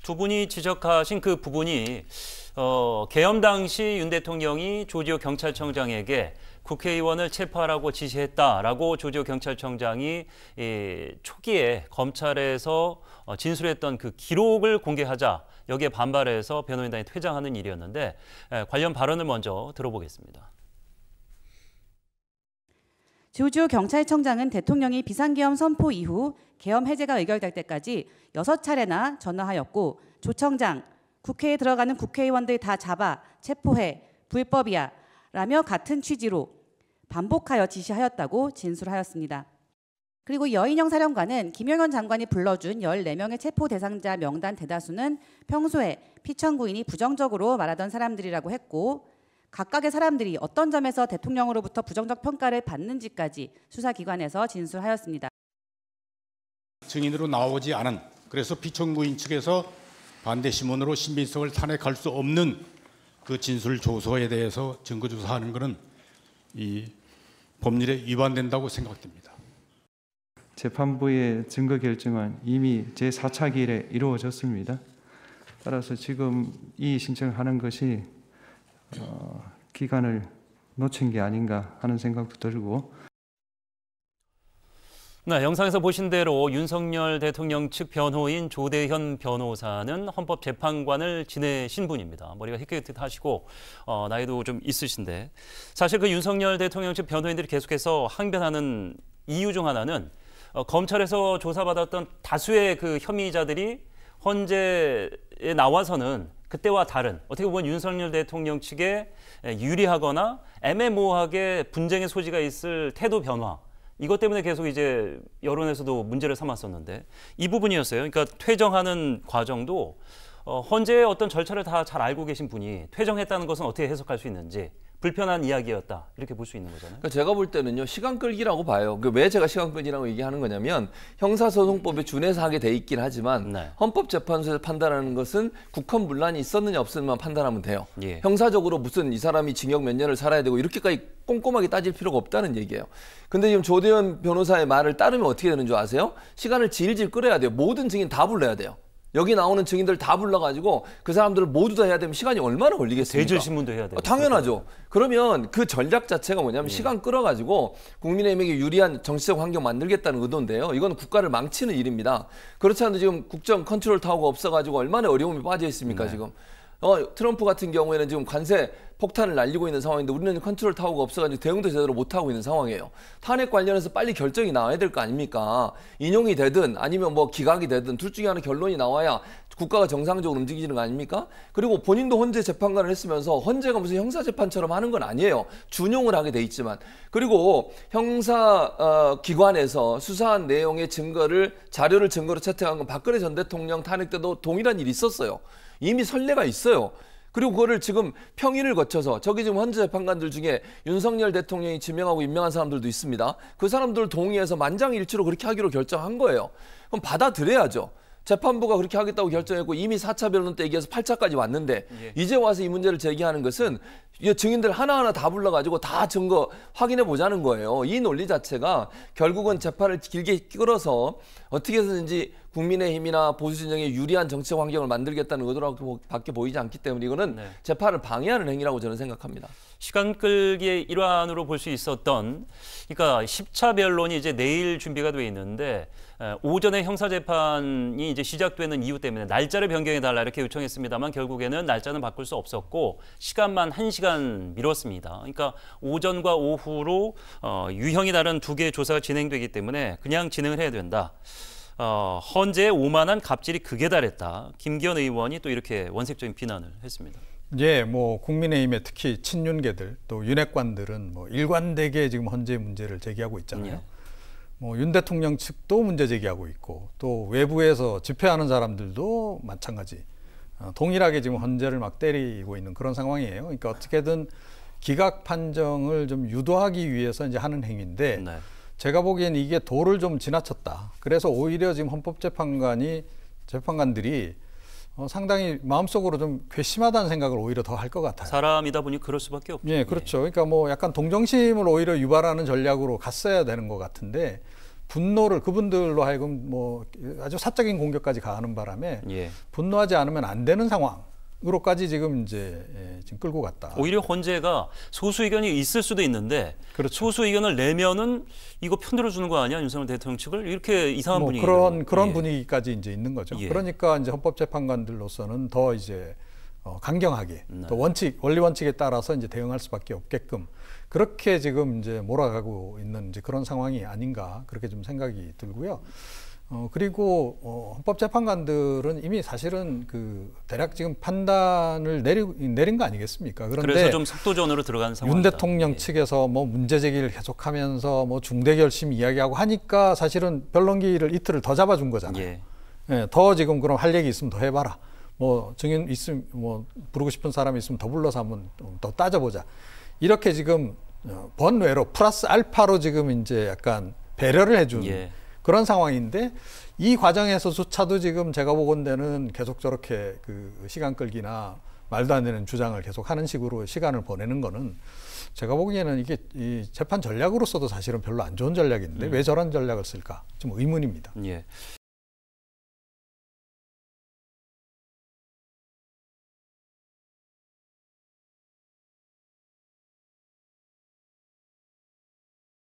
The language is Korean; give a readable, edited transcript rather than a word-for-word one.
두 분이 지적하신 그 부분이 계엄 당시 윤 대통령이 조지호 경찰청장에게 국회의원을 체포하라고 지시했다라고 조지호 경찰청장이 초기에 검찰에서 진술했던 그 기록을 공개하자 여기에 반발해서 변호인단이 퇴장하는 일이었는데 관련 발언을 먼저 들어보겠습니다. 조지호 경찰청장은 대통령이 비상계엄 선포 이후 계엄 해제가 의결될 때까지 6차례나 전화하였고 조 청장, 국회에 들어가는 국회의원들 다 잡아 체포해 불법이야 라며 같은 취지로 반복하여 지시하였다고 진술하였습니다. 그리고 여인영 사령관은 김영현 장관이 불러준 14명의 체포 대상자 명단 대다수는 평소에 피청구인이 부정적으로 말하던 사람들이라고 했고 각각의 사람들이 어떤 점에서 대통령으로부터 부정적 평가를 받는지까지 수사기관에서 진술하였습니다. 증인으로 나오지 않은, 그래서 피청구인 측에서 반대 신문으로 신빙성을 탄핵할 수 없는 그 진술 조서에 대해서 증거조사하는 것은 이 법률에 위반된다고 생각됩니다. 재판부의 증거 결정은 이미 제4차 기일에 이루어졌습니다. 따라서 지금 이 신청을 하는 것이 기간을 놓친 게 아닌가 하는 생각도 들고. 네, 영상에서 보신 대로 윤석열 대통령 측 변호인 조대현 변호사는 헌법재판관을 지내신 분입니다. 머리가 희끗희끗하시고 나이도 좀 있으신데 사실 그 윤석열 대통령 측 변호인들이 계속해서 항변하는 이유 중 하나는 검찰에서 조사받았던 다수의 그 혐의자들이 헌재에 나와서는 그때와 다른 어떻게 보면 윤석열 대통령 측에 유리하거나 애매모호하게 분쟁의 소지가 있을 태도 변화 이것 때문에 계속 이제 여론에서도 문제를 삼았었는데 이 부분이었어요. 그러니까 퇴정하는 과정도 헌재의 어떤 절차를 다 잘 알고 계신 분이 퇴정했다는 것은 어떻게 해석할 수 있는지 불편한 이야기였다 이렇게 볼 수 있는 거잖아요. 그러니까 제가 볼 때는요 시간 끌기라고 봐요. 왜 제가 시간 끌기라고 얘기하는 거냐면 형사소송법에 준해서 하게 돼 있긴 하지만 네. 헌법재판소에서 판단하는 것은 국헌 문란이 있었느냐 없었느냐만 판단하면 돼요. 예. 형사적으로 무슨 이 사람이 징역 몇 년을 살아야 되고 이렇게까지 꼼꼼하게 따질 필요가 없다는 얘기예요. 근데 지금 조대현 변호사의 말을 따르면 어떻게 되는 줄 아세요? 시간을 질질 끌어야 돼요. 모든 증인 다 불러야 돼요. 여기 나오는 증인들 다 불러가지고 그 사람들을 모두 다 해야 되면 시간이 얼마나 걸리겠습니까? 대질신문도 해야 돼요. 당연하죠. 그러면 그 전략 자체가 뭐냐면 시간 끌어가지고 국민의힘에게 유리한 정치적 환경 만들겠다는 의도인데요. 이건 국가를 망치는 일입니다. 그렇지 않아도 지금 국정 컨트롤 타워가 없어가지고 얼마나 어려움이 빠져 있습니까 지금. 트럼프 같은 경우에는 지금 관세 폭탄을 날리고 있는 상황인데 우리는 컨트롤 타워가 없어가지고 대응도 제대로 못하고 있는 상황이에요. 탄핵 관련해서 빨리 결정이 나와야 될 거 아닙니까? 인용이 되든 아니면 뭐 기각이 되든 둘 중에 하나 결론이 나와야 국가가 정상적으로 움직이는 거 아닙니까? 그리고 본인도 헌재 재판관을 했으면서 헌재가 무슨 형사재판처럼 하는 건 아니에요. 준용을 하게 돼 있지만. 그리고 형사 기관에서 수사한 내용의 자료를 증거로 채택한 건 박근혜 전 대통령 탄핵 때도 동일한 일이 있었어요. 이미 선례가 있어요. 그리고 그거를 지금 평일을 거쳐서 저기 지금 헌재 재판관들 중에 윤석열 대통령이 지명하고 임명한 사람들도 있습니다. 그 사람들 동의해서 만장일치로 그렇게 하기로 결정한 거예요. 그럼 받아들여야죠. 재판부가 그렇게 하겠다고 결정했고 이미 4차 변론 때 얘기해서 8차까지 왔는데 이제 와서 이 문제를 제기하는 것은 증인들 하나하나 다 불러가지고 다 증거 확인해 보자는 거예요. 이 논리 자체가 결국은 재판을 길게 끌어서 어떻게 해서든지 국민의힘이나 보수진영에 유리한 정치적 환경을 만들겠다는 의도밖에 보이지 않기 때문에 이거는 재판을 방해하는 행위라고 저는 생각합니다. 시간 끌기의 일환으로 볼 수 있었던 그러니까 10차 변론이 이제 내일 준비가 돼 있는데 오전에 형사재판이 이제 시작되는 이유 때문에 날짜를 변경해달라 이렇게 요청했습니다만 결국에는 날짜는 바꿀 수 없었고 시간만 1시간 미뤘습니다. 그러니까 오전과 오후로 유형이 다른 두 개의 조사가 진행되기 때문에 그냥 진행을 해야 된다. 헌재의 오만한 갑질이 극에 달했다. 김기현 의원이 또 이렇게 원색적인 비난을 했습니다. 예, 뭐 국민의힘의 특히 친윤계들 또 윤핵관들은 뭐 일관되게 지금 헌재 문제를 제기하고 있잖아요. 뭐 윤 대통령 측도 문제 제기하고 있고 또 외부에서 집회하는 사람들도 마찬가지 동일하게 지금 헌재를 막 때리고 있는 그런 상황이에요. 그러니까 어떻게든 기각 판정을 좀 유도하기 위해서 이제 하는 행위인데 제가 보기엔 이게 도를 좀 지나쳤다. 그래서 오히려 지금 재판관들이 상당히 마음속으로 좀 괘씸하다는 생각을 오히려 더 할 것 같아요. 사람이다 보니 그럴 수밖에 없죠. 예, 그렇죠. 그러니까 뭐 약간 동정심을 오히려 유발하는 전략으로 갔어야 되는 것 같은데 분노를 그분들로 하여금 뭐 아주 사적인 공격까지 가하는 바람에 예. 분노하지 않으면 안 되는 상황으로까지 지금 이제 지금 끌고 갔다. 오히려 헌재가 소수 의견이 있을 수도 있는데 그렇죠. 소수 의견을 내면은 이거 편들어 주는 거 아니야 윤석열 대통령 측을 이렇게 이상한 뭐 분위기 그런 예. 분위기까지 이제 있는 거죠. 예. 그러니까 이제 헌법재판관들로서는 더 이제 강경하게 네. 또 원리 원칙에 따라서 이제 대응할 수밖에 없게끔 그렇게 지금 이제 몰아가고 있는 이제 그런 상황이 아닌가 그렇게 좀 생각이 들고요. 그리고 헌법재판관들은 이미 사실은 그 대략 지금 판단을 내린 거 아니겠습니까? 그런데 그래서 좀 속도전으로 들어간 상황이다. 윤 대통령 측에서 뭐 문제 제기를 계속하면서 뭐 중대 결심 이야기하고 하니까 사실은 변론기를 이틀을 더 잡아준 거잖아요. 예. 예, 더 지금 그럼 할 얘기 있으면 더 해봐라. 뭐 증인 있으면 뭐 부르고 싶은 사람이 있으면 더 불러서 한번 더 따져보자. 이렇게 지금 번외로 플러스 알파로 지금 이제 약간 배려를 해준 예. 그런 상황인데 이 과정에서조차도 지금 제가 보건대는 계속 저렇게 그 시간 끌기나 말도 안 되는 주장을 계속 하는 식으로 시간을 보내는 거는 제가 보기에는 이게 이 재판 전략으로서도 사실은 별로 안 좋은 전략인데 왜 저런 전략을 쓸까 좀 의문입니다. 예.